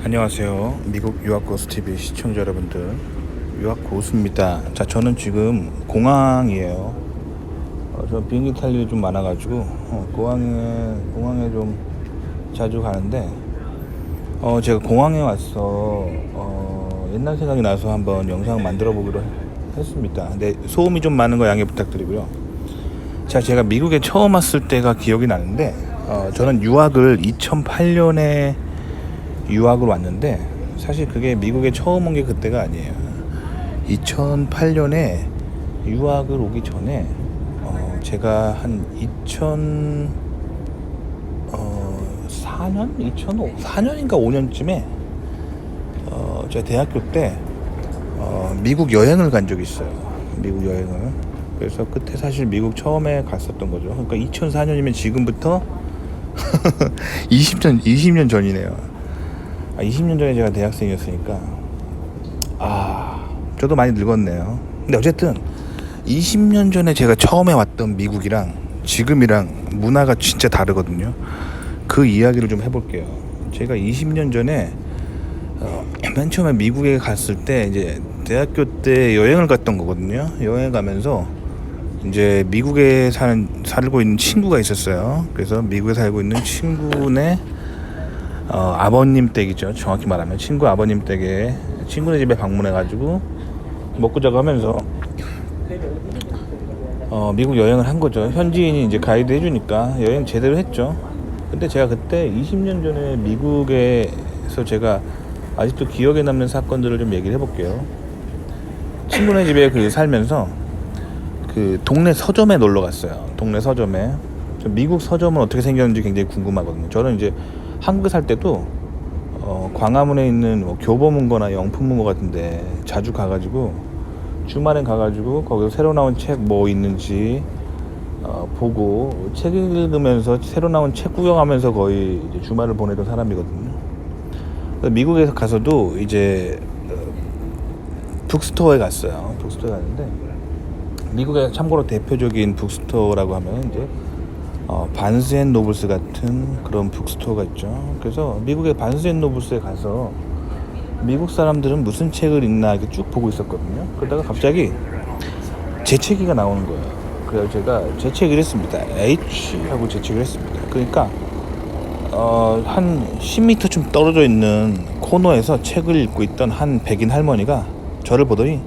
안녕하세요. 미국 유학고수TV 시청자 여러분들, 유학고수입니다. 자, 저는 지금 공항이에요. 저 비행기 탈 일이 좀 많아가지고 공항에 좀 자주 가는데, 제가 공항에 와서 옛날 생각이 나서 한번 영상 만들어 보기로 했습니다. 근데 소음이 좀 많은 거 양해 부탁드리고요. 자, 제가 미국에 처음 왔을 때가 기억이 나는데, 저는 유학을 2008년에 유학을 왔는데, 사실 그게 미국에 처음 온 게 그때가 아니에요. 2008년에 유학을 오기 전에 제가 한 2004년인가 5년쯤에 제가 대학교 때 미국 여행을 간 적이 있어요. 미국 여행을. 그래서 그때 사실 미국 처음에 갔었던 거죠. 그러니까 2004년이면 지금부터 20년 전이네요. 20년 전에 제가 대학생이었으니까 저도 많이 늙었네요. 근데 어쨌든 20년 전에 제가 처음에 왔던 미국이랑 지금이랑 문화가 진짜 다르거든요. 그 이야기를 좀 해볼게요. 제가 20년 전에 맨 처음에 미국에 갔을 때 이제 대학교 때 여행을 갔던 거거든요. 여행 가면서 이제 미국에 살고 있는 친구가 있었어요. 그래서 미국에 살고 있는 친구네 아버님 댁이죠. 정확히 말하면 친구 아버님 댁에 친구네 집에 방문해가지고 먹고 자고 하면서 미국 여행을 한 거죠. 현지인이 이제 가이드 해주니까 여행 제대로 했죠. 근데 제가 그때 20년 전에 미국에서 제가 아직도 기억에 남는 사건들을 좀 얘기를 해볼게요. 친구네 집에 살면서 그 동네 서점에 놀러 갔어요. 동네 서점에. 미국 서점은 어떻게 생겼는지 굉장히 궁금하거든요. 저는 이제 한국에 살 때도 광화문에 있는 교보문고나 영풍문고 같은데 자주 가가지고 주말엔 가가지고 거기서 새로 나온 책 뭐 있는지 보고 책 읽으면서 새로 나온 책 구경하면서 거의 이제 주말을 보내던 사람이거든요. 미국에 가서도 이제 북스토어에 갔어요. 북스토어에 갔는데 미국의 참고로 대표적인 북스토어라고 하면 이제 반스 앤 노블스 같은 그런 북스토어가 있죠. 그래서 미국의 반스 앤 노블스에 가서 미국 사람들은 무슨 책을 읽나 이렇게 쭉 보고 있었거든요. 그러다가 갑자기 제 책이 나오는 거예요. 그래서 제가 제 책을 했습니다. H하고 제 책을 했습니다. 그러니까 한 10m 좀 떨어져 있는 코너에서 책을 읽고 있던 한 백인 할머니가 저를 보더니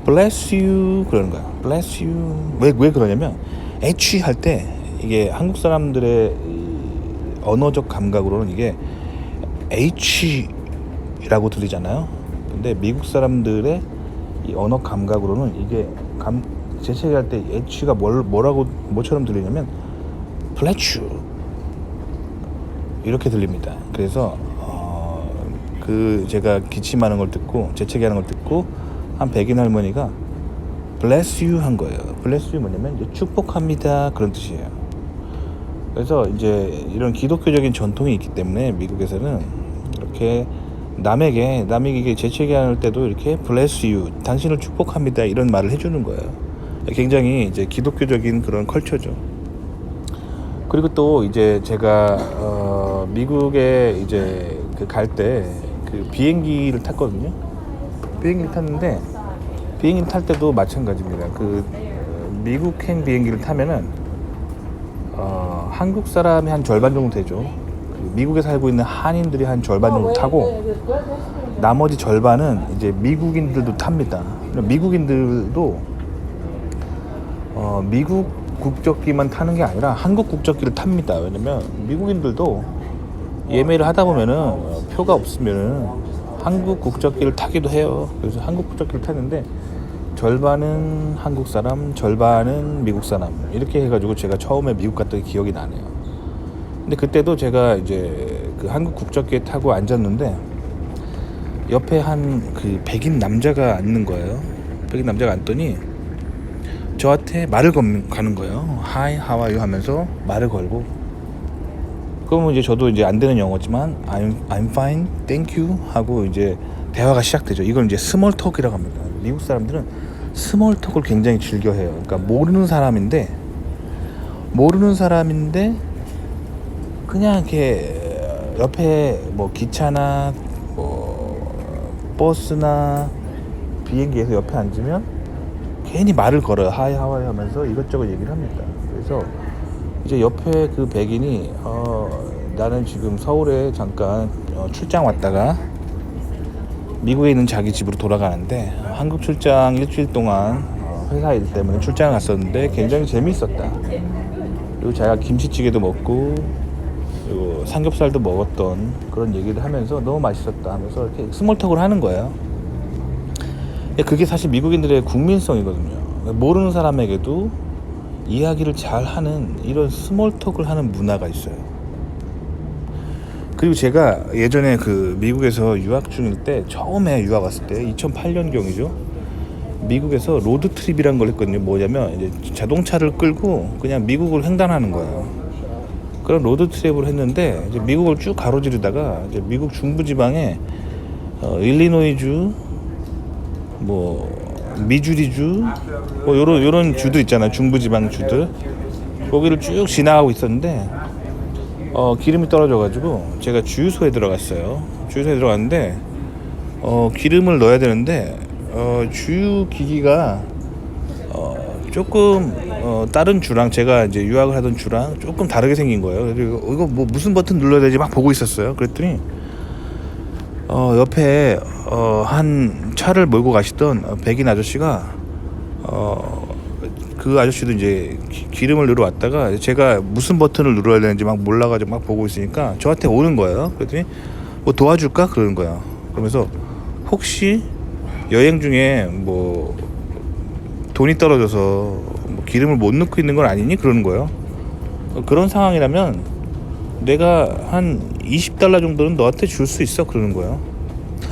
Bless you 그러는 거야. Bless you. 왜 그러냐면 H 할 때 이게 한국 사람들의 언어적 감각으로는 이게 H라고 들리잖아요. 근데 미국 사람들의 이 언어 감각으로는 이게 재채기할 때 H가 뭐처럼 들리냐면 Bless you 이렇게 들립니다. 그래서 제가 기침하는 걸 듣고 재채기하는 걸 듣고 한 백인 할머니가 Bless you 한 거예요. Bless you 뭐냐면 이제 축복합니다 그런 뜻이에요. 그래서 이제 이런 기독교적인 전통이 있기 때문에 미국에서는 이렇게 남에게 재채기할 때도 이렇게 Bless you 당신을 축복합니다 이런 말을 해주는 거예요. 굉장히 이제 기독교적인 그런 컬처죠. 그리고 또 이제 제가 미국에 이제 갈 때 그 비행기를 탔거든요. 비행기를 탔는데 비행기를 탈 때도 마찬가지입니다. 미국행 비행기를 타면은 한국 사람이 한 절반 정도 되죠. 미국에 살고 있는 한인들이 한 절반 정도 타고 나머지 절반은 이제 미국인들도 탑니다. 미국인들도 미국 국적기만 타는 게 아니라 한국 국적기를 탑니다. 왜냐면 미국인들도 예매를 하다 보면은 표가 없으면은 한국 국적기를 타기도 해요. 그래서 한국 국적기를 타는데 절반은 한국 사람, 절반은 미국 사람 이렇게 해가지고 제가 처음에 미국 갔던 기억이 나네요. 근데 그때도 제가 이제 그 한국 국적기에 타고 앉았는데 옆에 한 백인 남자가 앉는 거예요. 백인 남자가 앉더니 저한테 말을 가는 거예요. Hi, how are you 하면서 말을 걸고. 그러면 이제 저도 이제 안 되는 영어지만 I'm fine, thank you 하고 이제 대화가 시작되죠. 이걸 이제 스몰 톡이라고 합니다. 미국 사람들은 스몰 톡을 굉장히 즐겨해요. 그러니까 모르는 사람인데 그냥 이렇게 옆에 뭐 기차나 버스나 비행기에서 옆에 앉으면 괜히 말을 걸어요. 하이 하와이 하면서 이것저것 얘기를 합니다. 그래서 이제 옆에 그 백인이 나는 지금 서울에 잠깐 출장 왔다가 미국에 있는 자기 집으로 돌아가는데 한국 출장 일주일 동안 회사 일 때문에 출장을 갔었는데 굉장히 재미있었다. 그리고 자기가 김치찌개도 먹고 그리고 삼겹살도 먹었던 그런 얘기를 하면서 너무 맛있었다 하면서 이렇게 스몰톡을 하는 거예요. 그게 사실 미국인들의 국민성이거든요. 모르는 사람에게도 이야기를 잘 하는 이런 스몰톡을 하는 문화가 있어요. 그리고 제가 예전에 그 미국에서 유학 중일 때 처음에 유학 왔을 때 2008년경이죠. 미국에서 로드트립이란 걸 했거든요. 뭐냐면 이제 자동차를 끌고 그냥 미국을 횡단하는 거예요. 그런 로드트립을 했는데 이제 미국을 쭉 가로지르다가 이제 미국 중부지방에 일리노이주, 뭐 미주리주, 뭐 요런 주들 있잖아요. 중부지방 주들. 거기를 쭉 지나가고 있었는데 기름이 떨어져가지고 제가 주유소에 들어갔어요. 주유소에 들어갔는데 기름을 넣어야 되는데 주유 기기가 조금 다른 주랑 제가 이제 유학을 하던 주랑 조금 다르게 생긴 거예요. 그래서 이거 뭐 무슨 버튼 눌러야 되지 막 보고 있었어요. 그랬더니 옆에 한 차를 몰고 가시던 백인 아저씨가 그 아저씨도 이제 기름을 넣으러 왔다가 제가 무슨 버튼을 눌러야 되는지 막 몰라가지고 막 보고 있으니까 저한테 오는 거예요. 그랬더니 뭐 도와줄까? 그러는 거예요. 그러면서 혹시 여행 중에 뭐 돈이 떨어져서 뭐 기름을 못 넣고 있는 건 아니니? 그러는 거예요. 그런 상황이라면 내가 한 $20 정도는 너한테 줄 수 있어. 그러는 거예요.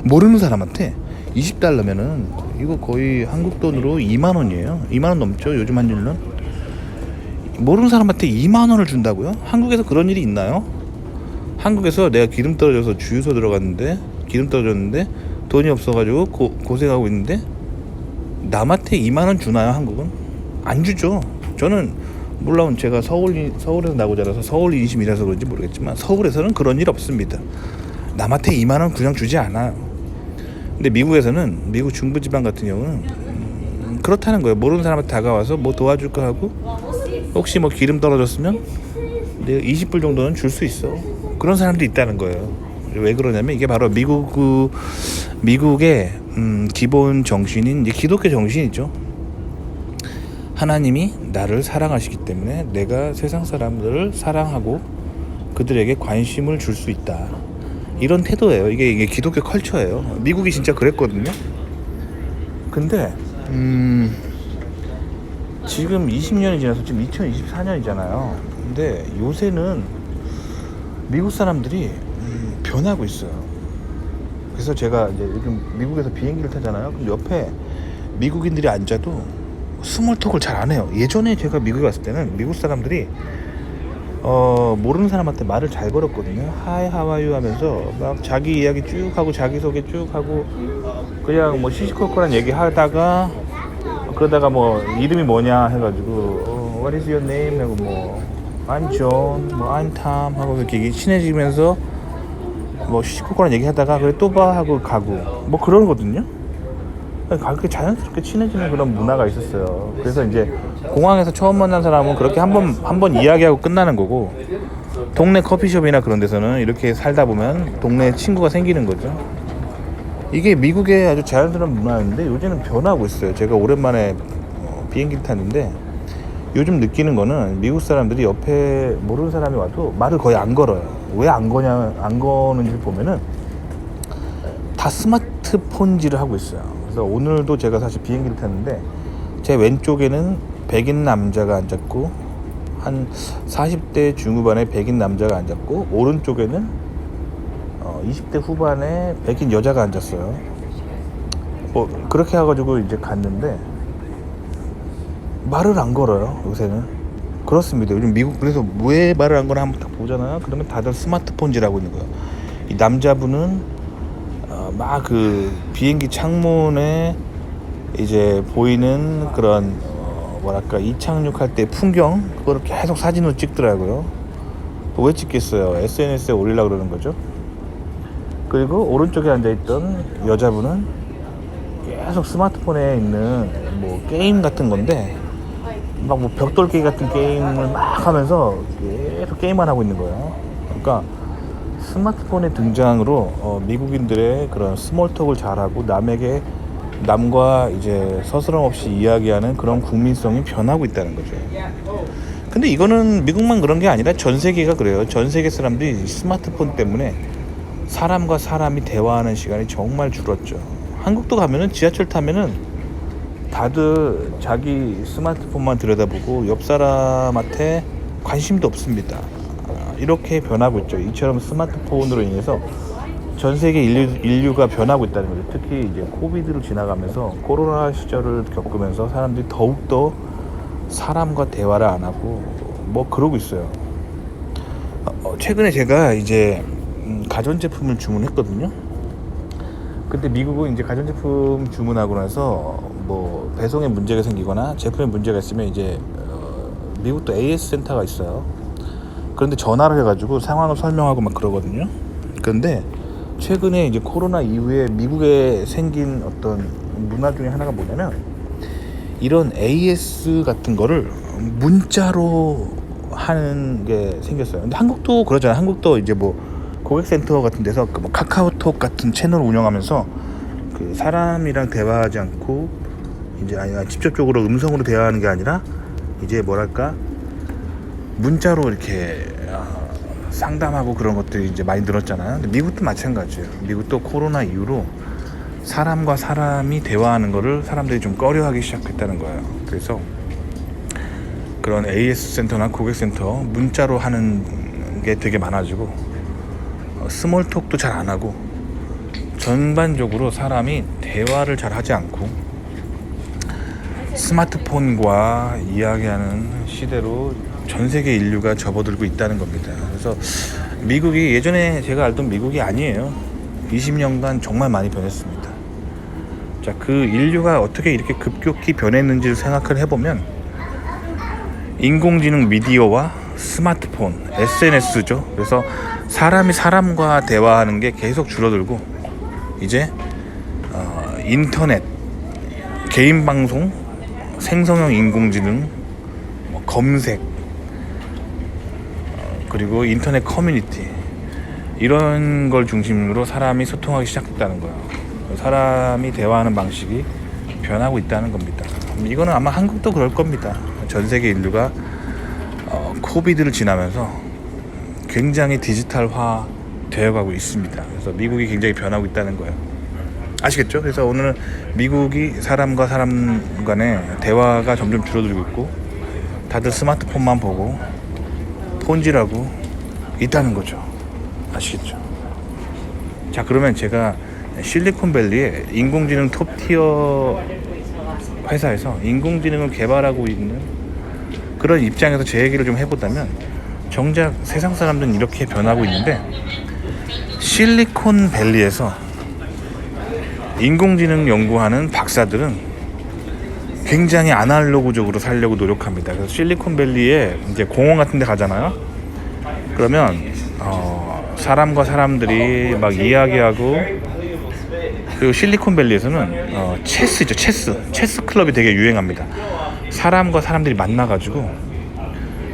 모르는 사람한테 $20면은 이거 거의 한국 돈으로 2만 원이에요. 2만 원 넘죠. 요즘 환율은. 모르는 사람한테 2만 원을 준다고요? 한국에서 그런 일이 있나요? 한국에서 내가 기름 떨어져서 주유소 들어갔는데 기름 떨어졌는데 돈이 없어가지고 고생하고 있는데 남한테 2만 원 주나요? 한국은? 안 주죠. 저는 물론 제가 서울에서 나고 자라서 서울 인심이라서 그런지 모르겠지만 서울에서는 그런 일 없습니다. 남한테 2만 원 그냥 주지 않아요. 근데 미국에서는 미국 중부지방 같은 경우는 그렇다는 거예요. 모르는 사람한테 다가와서 뭐 도와줄까 하고 혹시 뭐 기름 떨어졌으면 내가 20불 정도는 줄 수 있어. 그런 사람도 있다는 거예요. 왜 그러냐면 이게 바로 미국의 기본 정신인 이제 기독교 정신이죠. 하나님이 나를 사랑하시기 때문에 내가 세상 사람들을 사랑하고 그들에게 관심을 줄 수 있다. 이런 태도예요. 이게 기독교 컬처예요. 미국이 진짜 그랬거든요. 근데 지금 20년이 지나서 지금 2024년이잖아요. 근데 요새는 미국 사람들이 변하고 있어요. 그래서 제가 이제 요즘 미국에서 비행기를 타잖아요. 근데 옆에 미국인들이 앉아도 스몰톡을 잘 안 해요. 예전에 제가 미국에 갔을 때는 미국 사람들이 모르는 사람한테 말을 잘 걸었거든요. 하이 하와이유 하면서 막 자기 이야기 쭉 하고 자기소개 쭉 하고 그냥 뭐 시시콜콜한 얘기 하다가 그러다가 뭐 이름이 뭐냐 해가지고 What is your name? 하고 뭐 I'm John, 뭐 I'm Tom 하고 이렇게 친해지면서 뭐 시시콜콜한 얘기 하다가 그래 또 봐 하고 가고 뭐 그러거든요. 그렇게 자연스럽게 친해지는 그런 문화가 있었어요. 그래서 이제 공항에서 처음 만난 사람은 그렇게 한 번 이야기하고 끝나는 거고 동네 커피숍이나 그런 데서는 이렇게 살다 보면 동네에 친구가 생기는 거죠. 이게 미국의 아주 자연스러운 문화였는데 요즘은 변하고 있어요. 제가 오랜만에 비행기를 탔는데 요즘 느끼는 거는 미국 사람들이 옆에 모르는 사람이 와도 말을 거의 안 걸어요. 왜 안 거는지 보면은 다 스마트폰질을 하고 있어요. 그래서 오늘도 제가 사실 비행기를 탔는데 제 왼쪽에는 백인 남자가 앉았고 한 40대 중후반의 백인 남자가 앉았고 오른쪽에는 20대 후반의 백인 여자가 앉았어요. 뭐 그렇게 해가지고 이제 갔는데 말을 안 걸어요. 요새는 그렇습니다. 요즘 미국 그래서 왜 말을 안 걸어 한번 딱 보잖아요. 그러면 다들 스마트폰질하고 있는 거예요. 이 남자분은 막 그 비행기 창문에 이제 보이는 그런 뭐랄까 이착륙할 때 풍경 그거를 계속 사진으로 찍더라고요. 왜 찍겠어요? SNS에 올리려고 그러는 거죠. 그리고 오른쪽에 앉아있던 여자분은 계속 스마트폰에 있는 뭐 게임 같은 건데 막 뭐 벽돌기 같은 게임을 막 하면서 계속 게임만 하고 있는 거예요. 그러니까 스마트폰의 등장으로 미국인들의 그런 스몰톡을 잘하고 남과 이제 서스럼 없이 이야기하는 그런 국민성이 변하고 있다는 거죠. 근데 이거는 미국만 그런 게 아니라 전 세계가 그래요. 전 세계 사람들이 스마트폰 때문에 사람과 사람이 대화하는 시간이 정말 줄었죠. 한국도 가면은 지하철 타면은 다들 자기 스마트폰만 들여다보고 옆 사람한테 관심도 없습니다. 이렇게 변하고 있죠. 이처럼 스마트폰으로 인해서 전 세계 인류가 변하고 있다는 거죠. 특히 이제 코비드를 지나가면서 코로나 시절을 겪으면서 사람들이 더욱더 사람과 대화를 안 하고 뭐 그러고 있어요. 최근에 제가 이제 가전제품을 주문했거든요. 근데 미국은 이제 가전제품 주문하고 나서 뭐 배송에 문제가 생기거나 제품에 문제가 있으면 이제 미국도 AS 센터가 있어요. 그런데 전화를 해가지고 상황을 설명하고 막 그러거든요. 그런데 최근에 이제 코로나 이후에 미국에 생긴 어떤 문화 중에 하나가 뭐냐면 이런 AS 같은 거를 문자로 하는 게 생겼어요. 근데 한국도 그러잖아요. 한국도 이제 뭐 고객센터 같은 데서 뭐 카카오톡 같은 채널을 운영하면서 그 사람이랑 대화하지 않고 이제 직접적으로 음성으로 대화하는 게 아니라 이제 뭐랄까 문자로 이렇게 상담하고 그런 것들이 이제 많이 늘었잖아요. 근데 미국도 마찬가지예요. 미국도 코로나 이후로 사람과 사람이 대화하는 거를 사람들이 좀 꺼려하기 시작했다는 거예요. 그래서 그런 AS 센터나 고객센터 문자로 하는 게 되게 많아지고 스몰톡도 잘 안 하고 전반적으로 사람이 대화를 잘 하지 않고 스마트폰과 이야기하는 시대로 전 세계 인류가 접어들고 있다는 겁니다. 그래서 미국이 예전에 제가 알던 미국이 아니에요. 20년간 정말 많이 변했습니다. 자, 그 인류가 어떻게 이렇게 급격히 변했는지를 생각을 해보면 인공지능 미디어와 스마트폰, SNS죠. 그래서 사람이 사람과 대화하는 게 계속 줄어들고 이제 인터넷, 개인 방송, 생성형 인공지능, 검색, 그리고 인터넷 커뮤니티 이런 걸 중심으로 사람이 소통하기 시작했다는 거예요. 사람이 대화하는 방식이 변하고 있다는 겁니다. 이거는 아마 한국도 그럴 겁니다. 전 세계 인류가 코비드를 지나면서 굉장히 디지털화 되어가고 있습니다. 그래서 미국이 굉장히 변하고 있다는 거예요. 아시겠죠? 그래서 오늘은 미국이 사람과 사람 간의 대화가 점점 줄어들고 있고 다들 스마트폰만 보고 폰질하고 있다는 거죠. 아시겠죠? 자, 그러면 제가 실리콘밸리의 인공지능 톱티어 회사에서 인공지능을 개발하고 있는 그런 입장에서 제 얘기를 좀 해보자면 정작 세상 사람들은 이렇게 변하고 있는데 실리콘밸리에서 인공지능 연구하는 박사들은 굉장히 아날로그적으로 살려고 노력합니다. 그래서 실리콘밸리에 이제 공원 같은 데 가잖아요. 그러면 사람과 사람들이 막 이야기하고 그리고 실리콘밸리에서는 체스죠. 체스 클럽이 되게 유행합니다. 사람과 사람들이 만나가지고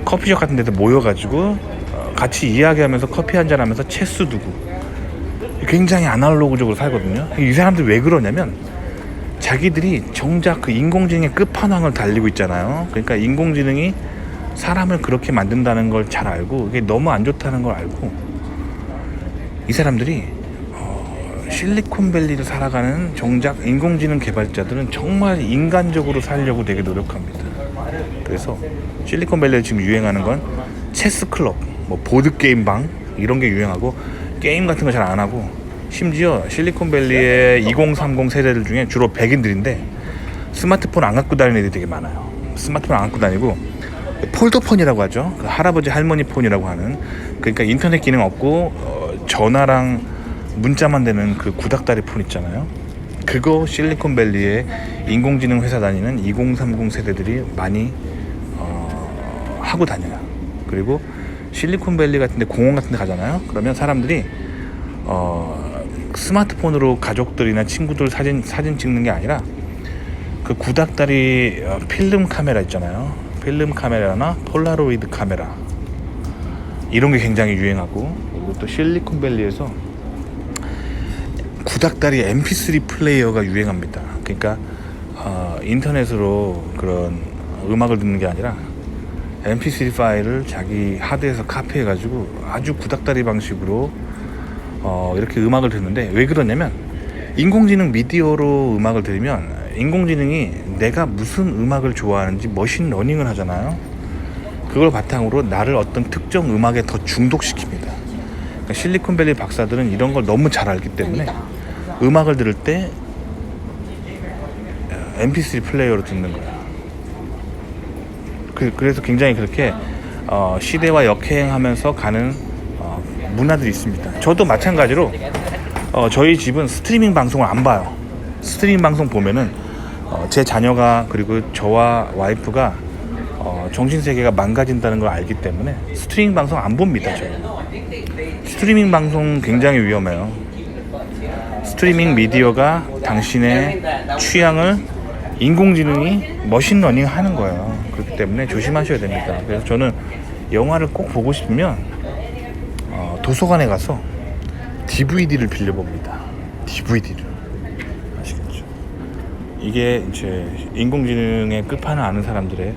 커피숍 같은 데서 모여가지고 같이 이야기하면서 커피 한잔 하면서 체스 두고 굉장히 아날로그적으로 살거든요. 이 사람들이 왜 그러냐면 자기들이 정작 그 인공지능의 끝판왕을 달리고 있잖아요. 그러니까 인공지능이 사람을 그렇게 만든다는 걸 잘 알고 이게 너무 안 좋다는 걸 알고 이 사람들이 실리콘밸리를 살아가는 정작 인공지능 개발자들은 정말 인간적으로 살려고 되게 노력합니다. 그래서 실리콘밸리에 지금 유행하는 건 체스 클럽, 뭐 보드게임 방 이런 게 유행하고 게임 같은 거 잘 안 하고 심지어 실리콘밸리의 2030 세대들 중에 주로 백인들인데 스마트폰 안 갖고 다니는 애들이 되게 많아요. 스마트폰 안 갖고 다니고 폴더폰이라고 하죠. 그 할아버지 할머니 폰이라고 하는 그러니까 인터넷 기능 없고 전화랑 문자만 되는 그 구닥다리 폰 있잖아요. 그거 실리콘밸리에 인공지능 회사 다니는 2030 세대들이 많이 하고 다녀요. 그리고 실리콘밸리 같은 데 공원 같은 데 가잖아요. 그러면 사람들이 스마트폰으로 가족들이나 친구들 사진 찍는 게 아니라 그 구닥다리 필름 카메라 있잖아요. 필름 카메라나 폴라로이드 카메라 이런 게 굉장히 유행하고, 그리고 또 실리콘밸리에서 구닥다리 MP3 플레이어가 유행합니다. 그러니까 인터넷으로 그런 음악을 듣는 게 아니라 MP3 파일을 자기 하드에서 카피해가지고 아주 구닥다리 방식으로 이렇게 음악을 듣는데, 왜 그러냐면 인공지능 미디어로 음악을 들으면 인공지능이 내가 무슨 음악을 좋아하는지 머신 러닝을 하잖아요. 그걸 바탕으로 나를 어떤 특정 음악에 더 중독시킵니다. 그러니까 실리콘밸리 박사들은 이런 걸 너무 잘 알기 때문에 음악을 들을 때 MP3 플레이어로 듣는 거야. 그래서 굉장히 그렇게 시대와 역행하면서 가는 문화들이 있습니다. 저도 마찬가지로 저희 집은 스트리밍 방송을 안 봐요. 스트리밍 방송 보면은 제 자녀가, 그리고 저와 와이프가 정신세계가 망가진다는 걸 알기 때문에 스트리밍 방송 안 봅니다. 저는 스트리밍 방송 굉장히 위험해요. 스트리밍 미디어가 당신의 취향을 인공지능이 머신러닝 하는 거예요. 그렇기 때문에 조심하셔야 됩니다. 그래서 저는 영화를 꼭 보고 싶으면 도서관에 가서 DVD를 빌려봅니다. DVD를. 아시겠죠? 이게 이제 인공지능의 끝판을 아는 사람들의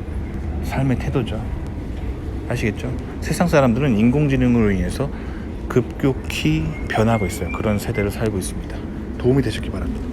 삶의 태도죠. 아시겠죠? 세상 사람들은 인공지능으로 인해서 급격히 변하고 있어요. 그런 세대를 살고 있습니다. 도움이 되셨기 바랍니다.